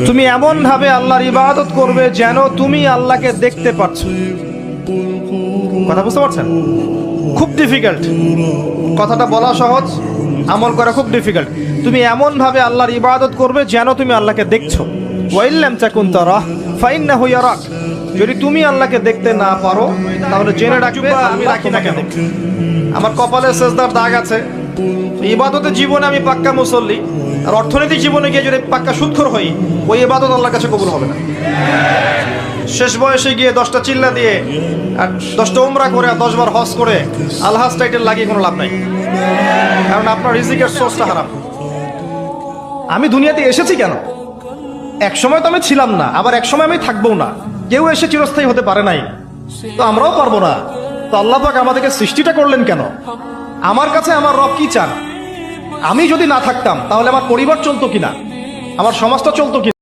তুমি এমন ভাবে আল্লাহর ইবাদত করবে যেন তুমি আল্লাহকে দেখতে পাচ্ছ। কথা বুঝতে পারছেন? খুব ডিফিকাল্ট, কথাটা বলা সহজ, আমল করা খুব ডিফিকাল্ট। তুমি এমন ভাবে আল্লাহর ইবাদত করবে যেন তুমি আল্লাহকে দেখছো। ওয়াইল্লাম তাকুন তারাহ ফাইন্নাহু ইয়ারাক। যদি তুমি আল্লাহকে দেখতে না পারো তাহলে জেনে রাখবে আমি রাখি না কেন। আমার কপালে সেজদার দাগ আছে, ইবাদতের জীবনে আমি পাক্কা মুসল্লি, আর অর্থনৈতিক জীবনে গিয়ে যদি পাক্কা সুদখোর হই, ওই ইবাদত আল্লাহর কাছে কবুল হবে না। শেষ বয়সে গিয়ে 10টা চিল্লা দিয়ে আর 10টা উমরা করে আর 10 বার হজ করে আলহাজ টাইটেল লাগিয়ে কোনো লাভ নাই, কারণ আপনার রিজিকের সোর্সটা হারাম। আমি দুনিয়াতে এসেছি কেন? এক সময় তো আমি ছিলাম না, আবার এক সময় আমি থাকবো না। কেউ এসে চিরস্থায়ী হতে পারে নাই, তো আমরাও পারবো না। তো আল্লাহ পাক আমাদেরকে সৃষ্টিটা করলেন কেন? আমার কাছে আমার রব কি চান? আমি যদি না থাকতাম তাহলে আমার পরিবার চলতো কিনা, আমার সমাজটা চলতো কিনা?